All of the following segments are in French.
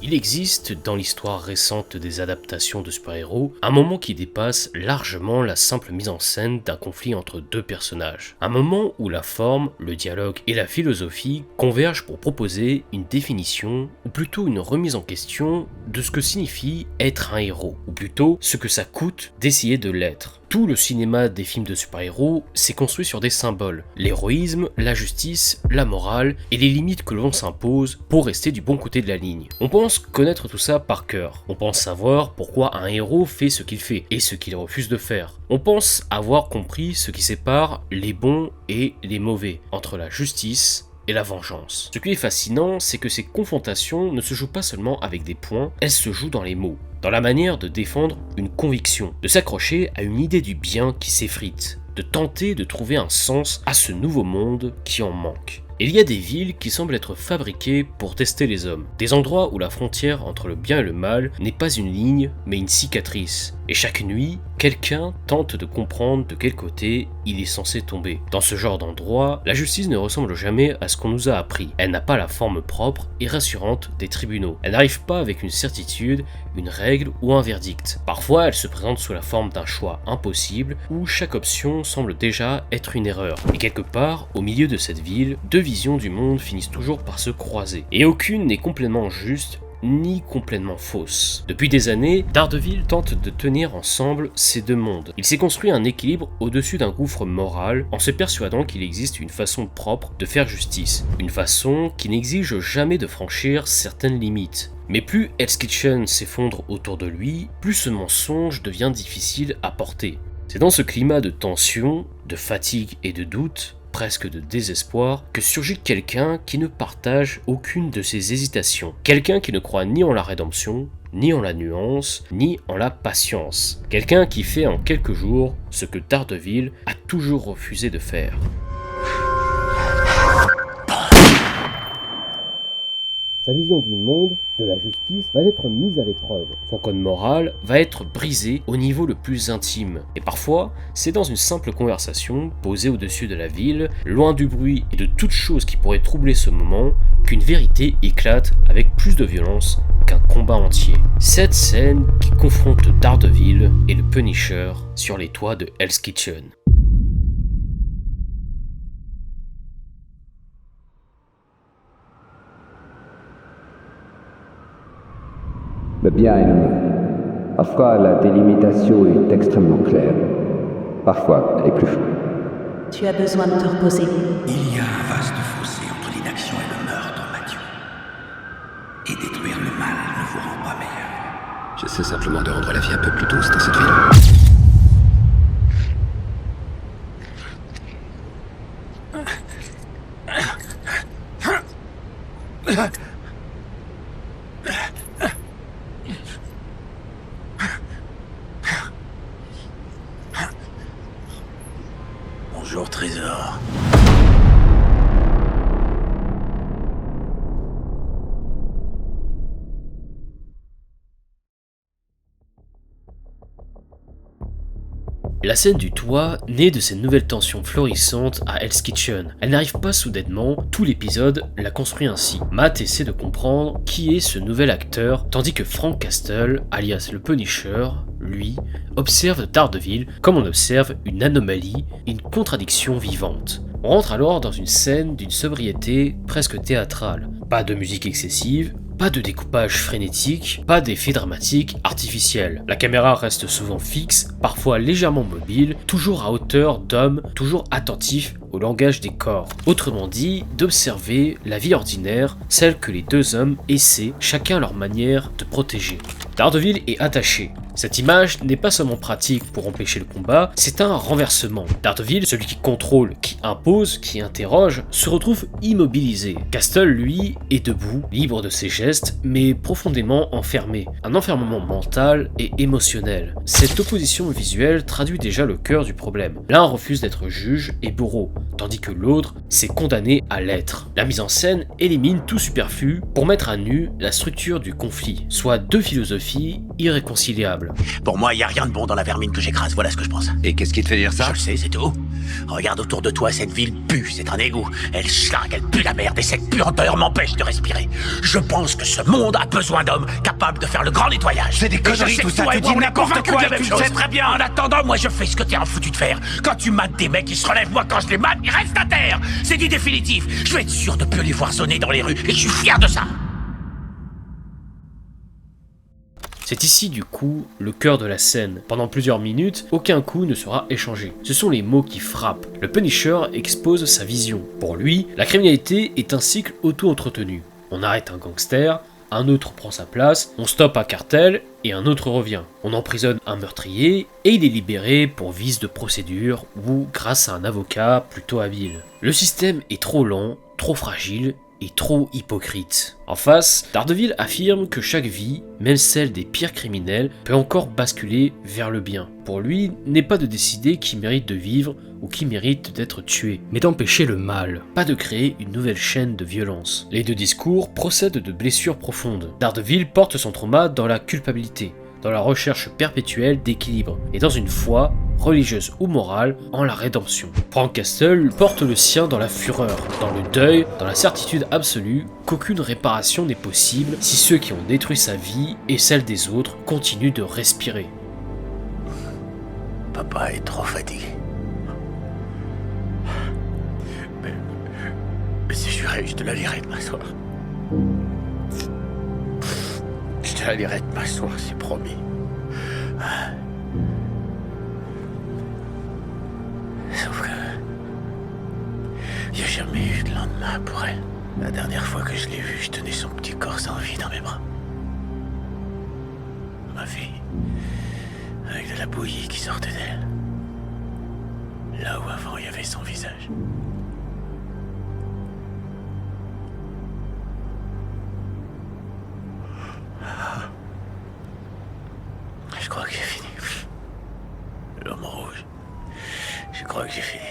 Il existe, dans l'histoire récente des adaptations de super-héros, un moment qui dépasse largement la simple mise en scène d'un conflit entre deux personnages. Un moment où la forme, le dialogue et la philosophie convergent pour proposer une définition, ou plutôt une remise en question, de ce que signifie être un héros, ou plutôt ce que ça coûte d'essayer de l'être. Tout le cinéma des films de super-héros s'est construit sur des symboles, l'héroïsme, la justice, la morale et les limites que l'on s'impose pour rester du bon côté de la ligne. On pense connaître tout ça par cœur, on pense savoir pourquoi un héros fait ce qu'il fait et ce qu'il refuse de faire. On pense avoir compris ce qui sépare les bons et les mauvais, entre la justice et la vengeance. Ce qui est fascinant, c'est que ces confrontations ne se jouent pas seulement avec des points, elles se jouent dans les mots, dans la manière de défendre une conviction, de s'accrocher à une idée du bien qui s'effrite, de tenter de trouver un sens à ce nouveau monde qui en manque. Il y a des villes qui semblent être fabriquées pour tester les hommes, des endroits où la frontière entre le bien et le mal n'est pas une ligne, mais une cicatrice. Et chaque nuit, quelqu'un tente de comprendre de quel côté il est censé tomber. Dans ce genre d'endroit, la justice ne ressemble jamais à ce qu'on nous a appris. Elle n'a pas la forme propre et rassurante des tribunaux. Elle n'arrive pas avec une certitude, une règle ou un verdict. Parfois, elle se présente sous la forme d'un choix impossible où chaque option semble déjà être une erreur. Et quelque part, au milieu de cette ville, deux visions du monde finissent toujours par se croiser. Et aucune n'est complètement juste ni complètement fausse. Depuis des années, Daredevil tente de tenir ensemble ces deux mondes. Il s'est construit un équilibre au-dessus d'un gouffre moral en se persuadant qu'il existe une façon propre de faire justice, une façon qui n'exige jamais de franchir certaines limites. Mais plus Hell's Kitchen s'effondre autour de lui, plus ce mensonge devient difficile à porter. C'est dans ce climat de tension, de fatigue et de doute, presque de désespoir, que surgit quelqu'un qui ne partage aucune de ses hésitations. Quelqu'un qui ne croit ni en la rédemption, ni en la nuance, ni en la patience. Quelqu'un qui fait en quelques jours ce que Daredevil a toujours refusé de faire. Sa vision du monde, de la justice, va être mise à l'épreuve. Son code moral va être brisé au niveau le plus intime. Et parfois, c'est dans une simple conversation, posée au-dessus de la ville, loin du bruit et de toute chose qui pourrait troubler ce moment, qu'une vérité éclate avec plus de violence qu'un combat entier. Cette scène qui confronte Daredevil et le Punisher sur les toits de Hell's Kitchen. Le bien et le mal. Parfois, la délimitation est extrêmement claire. Parfois, elle est plus floue. Tu as besoin de te reposer. Il y a un vaste fossé entre l'inaction et le meurtre, Mathieu. Et détruire le mal ne vous rend pas meilleur. J'essaie simplement de rendre la vie un peu plus douce dans cette ville. Bonjour, Trésor. La scène du toit naît de cette nouvelle tension florissante à Hell's Kitchen. Elle n'arrive pas soudainement, tout l'épisode la construit ainsi. Matt essaie de comprendre qui est ce nouvel acteur, tandis que Frank Castle, alias le Punisher, lui, observe Daredevil comme on observe une anomalie, une contradiction vivante. On rentre alors dans une scène d'une sobriété presque théâtrale. Pas de musique excessive, pas de découpage frénétique, pas d'effets dramatiques artificiels. La caméra reste souvent fixe, parfois légèrement mobile, toujours à hauteur d'homme, toujours attentif au langage des corps. Autrement dit, d'observer la vie ordinaire, celle que les deux hommes essaient, chacun à leur manière, de protéger. Daredevil est attaché. Cette image n'est pas seulement pratique pour empêcher le combat, c'est un renversement. Daredevil, celui qui contrôle, qui impose, qui interroge, se retrouve immobilisé. Castle, lui, est debout, libre de ses gestes, mais profondément enfermé. Un enfermement mental et émotionnel. Cette opposition visuelle traduit déjà le cœur du problème. L'un refuse d'être juge et bourreau, tandis que l'autre s'est condamné à l'être. La mise en scène élimine tout superflu pour mettre à nu la structure du conflit, soit deux philosophies irréconciliables. Pour moi, il y a rien de bon dans la vermine que j'écrase, voilà ce que je pense. Et qu'est-ce qui te fait dire ça? Je le sais, c'est tout. Regarde autour de toi, cette ville pue, c'est un égout. Elle schlingue, elle pue la merde et cette puanteur m'empêche de respirer. Je pense que ce monde a besoin d'hommes capables de faire le grand nettoyage. C'est des conneries tout ça, tu dis n'importe quoi, tu le sais très bien. En attendant, moi je fais ce que t'es en foutu de faire. Quand tu mates des mecs, ils se relèvent, moi quand je les mate, ils restent à terre. C'est du définitif. Je vais être sûr de plus les voir sonner dans les rues et je suis fier de ça. C'est ici du coup le cœur de la scène. Pendant plusieurs minutes, aucun coup ne sera échangé. Ce sont les mots qui frappent. Le Punisher expose sa vision. Pour lui, la criminalité est un cycle auto-entretenu. On arrête un gangster, un autre prend sa place, on stoppe un cartel et un autre revient. On emprisonne un meurtrier et il est libéré pour vice de procédure ou grâce à un avocat plutôt habile. Le système est trop lent, trop fragile et trop hypocrite. En face, Daredevil affirme que chaque vie, même celle des pires criminels, peut encore basculer vers le bien. Pour lui, n'est pas de décider qui mérite de vivre ou qui mérite d'être tué, mais d'empêcher le mal, pas de créer une nouvelle chaîne de violence. Les deux discours procèdent de blessures profondes. Daredevil porte son trauma dans la culpabilité, dans la recherche perpétuelle d'équilibre, et dans une foi, religieuse ou morale, en la rédemption. Frank Castle porte le sien dans la fureur, dans le deuil, dans la certitude absolue qu'aucune réparation n'est possible si ceux qui ont détruit sa vie et celle des autres continuent de respirer. Papa est trop fatigué. Mais si juré, je te la lirai demain soir. Je te la lirai demain soir, c'est promis. Sauf que... il n'y a jamais eu de lendemain pour elle. La dernière fois que je l'ai vue, je tenais son petit corps sans vie dans mes bras. Ma fille, avec de la bouillie qui sortait d'elle. Là où avant il y avait son visage. Je crois que j'ai fini. L'homme rouge. Je crois que j'ai fini.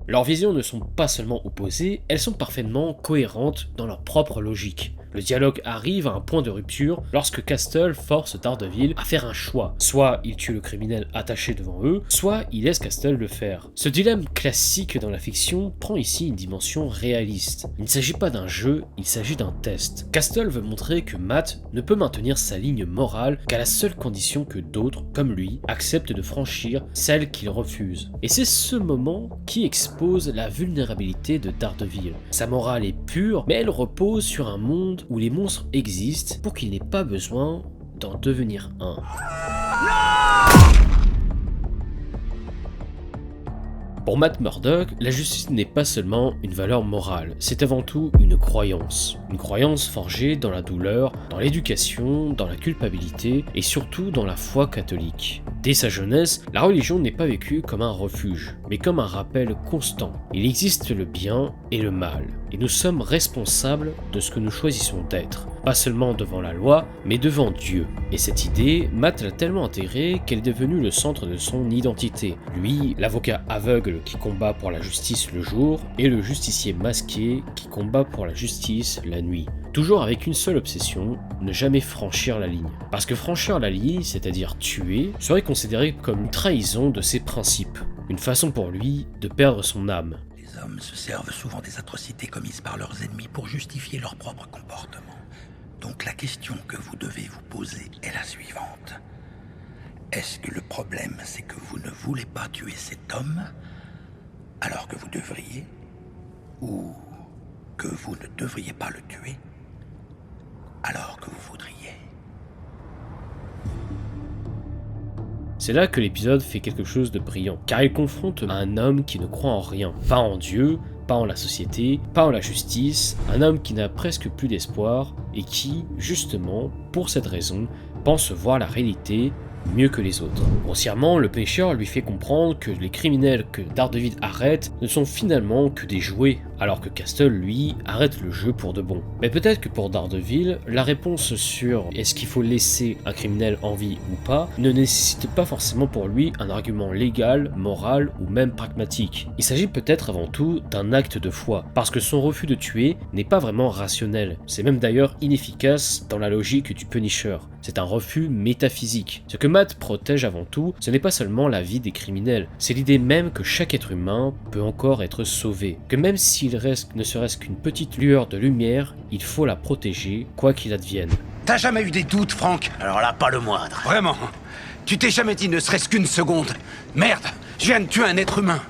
Leurs visions ne sont pas seulement opposées, elles sont parfaitement cohérentes dans leur propre logique. Le dialogue arrive à un point de rupture lorsque Castle force Daredevil à faire un choix. Soit il tue le criminel attaché devant eux, soit il laisse Castle le faire. Ce dilemme classique dans la fiction prend ici une dimension réaliste. Il ne s'agit pas d'un jeu, il s'agit d'un test. Castle veut montrer que Matt ne peut maintenir sa ligne morale qu'à la seule condition que d'autres, comme lui, acceptent de franchir celle qu'il refuse. Et c'est ce moment qui expose la vulnérabilité de Daredevil. Sa morale est pure, mais elle repose sur un monde où les monstres existent pour qu'il n'ait pas besoin d'en devenir un. Pour Matt Murdock, la justice n'est pas seulement une valeur morale, c'est avant tout une croyance. Une croyance forgée dans la douleur, dans l'éducation, dans la culpabilité et surtout dans la foi catholique. Dès sa jeunesse, la religion n'est pas vécue comme un refuge, mais comme un rappel constant. Il existe le bien et le mal, et nous sommes responsables de ce que nous choisissons d'être, pas seulement devant la loi, mais devant Dieu. Et cette idée, Matt l'a tellement intégrée qu'elle est devenue le centre de son identité. Lui, l'avocat aveugle qui combat pour la justice le jour, et le justicier masqué qui combat pour la justice la nuit. Toujours avec une seule obsession, ne jamais franchir la ligne. Parce que franchir la ligne, c'est-à-dire tuer, serait considéré comme une trahison de ses principes. Une façon pour lui de perdre son âme. Les hommes se servent souvent des atrocités commises par leurs ennemis pour justifier leur propre comportement. Donc la question que vous devez vous poser est la suivante. Est-ce que le problème, c'est que vous ne voulez pas tuer cet homme alors que vous devriez, ou que vous ne devriez pas le tuer alors que vous voudriez? C'est là que l'épisode fait quelque chose de brillant, car il confronte un homme qui ne croit en rien, pas en Dieu, pas en la société, pas en la justice, un homme qui n'a presque plus d'espoir et qui, justement, pour cette raison, pense voir la réalité mieux que les autres. Grossièrement, le Punisher lui fait comprendre que les criminels que Daredevil arrête ne sont finalement que des jouets, alors que Castle, lui, arrête le jeu pour de bon. Mais peut-être que pour Daredevil, la réponse sur est-ce qu'il faut laisser un criminel en vie ou pas ne nécessite pas forcément pour lui un argument légal, moral ou même pragmatique. Il s'agit peut-être avant tout d'un acte de foi, parce que son refus de tuer n'est pas vraiment rationnel. C'est même d'ailleurs inefficace dans la logique du Punisher. C'est un refus métaphysique. Ce que Matt protège avant tout, ce n'est pas seulement la vie des criminels, c'est l'idée même que chaque être humain peut encore être sauvé, que même s'il reste ne serait-ce qu'une petite lueur de lumière, il faut la protéger, quoi qu'il advienne. T'as jamais eu des doutes, Franck? Alors là, pas le moindre. Vraiment? Tu t'es jamais dit ne serait-ce qu'une seconde? Merde, je viens de tuer un être humain.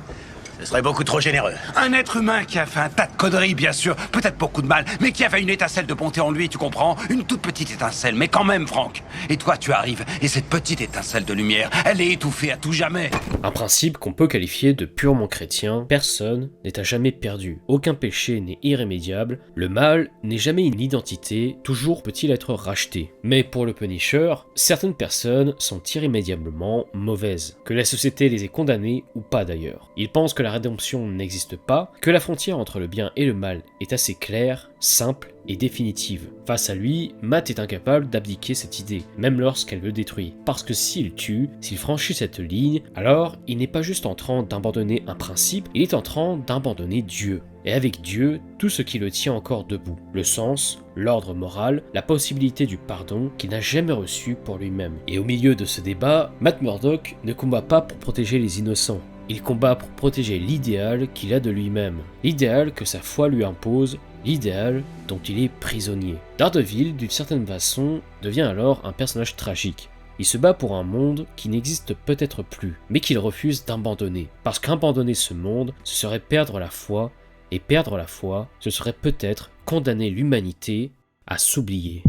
Ce serait beaucoup trop généreux. Un être humain qui a fait un tas de conneries, bien sûr, peut-être beaucoup de mal, mais qui avait une étincelle de bonté en lui, tu comprends? Une toute petite étincelle, mais quand même, Franck. Et toi, tu arrives, et cette petite étincelle de lumière, elle est étouffée à tout jamais. Un principe qu'on peut qualifier de purement chrétien, personne n'est à jamais perdu. Aucun péché n'est irrémédiable, le mal n'est jamais une identité, toujours peut-il être racheté. Mais pour le Punisher, certaines personnes sont irrémédiablement mauvaises, que la société les ait condamnées ou pas d'ailleurs. Il pense que la rédemption n'existe pas, que la frontière entre le bien et le mal est assez claire, simple et définitive. Face à lui, Matt est incapable d'abdiquer cette idée, même lorsqu'elle le détruit. Parce que s'il tue, s'il franchit cette ligne, alors il n'est pas juste en train d'abandonner un principe, il est en train d'abandonner Dieu. Et avec Dieu, tout ce qui le tient encore debout. Le sens, l'ordre moral, la possibilité du pardon qu'il n'a jamais reçu pour lui-même. Et au milieu de ce débat, Matt Murdock ne combat pas pour protéger les innocents. Il combat pour protéger l'idéal qu'il a de lui-même, l'idéal que sa foi lui impose, l'idéal dont il est prisonnier. Daredevil, d'une certaine façon, devient alors un personnage tragique. Il se bat pour un monde qui n'existe peut-être plus, mais qu'il refuse d'abandonner. Parce qu'abandonner ce monde, ce serait perdre la foi, et perdre la foi, ce serait peut-être condamner l'humanité à s'oublier.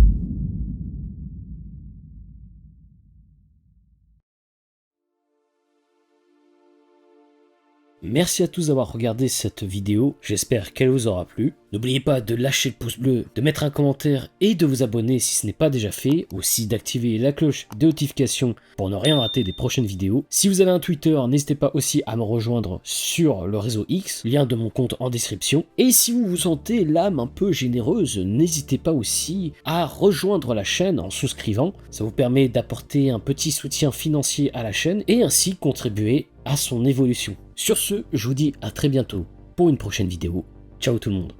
Merci à tous d'avoir regardé cette vidéo, j'espère qu'elle vous aura plu. N'oubliez pas de lâcher le pouce bleu, de mettre un commentaire et de vous abonner si ce n'est pas déjà fait, aussi d'activer la cloche de notification pour ne rien rater des prochaines vidéos. Si vous avez un Twitter, n'hésitez pas aussi à me rejoindre sur le réseau X, lien de mon compte en description. Et si vous vous sentez l'âme un peu généreuse, n'hésitez pas aussi à rejoindre la chaîne en souscrivant. Ça vous permet d'apporter un petit soutien financier à la chaîne et ainsi contribuer à son évolution. Sur ce, je vous dis à très bientôt pour une prochaine vidéo. Ciao tout le monde.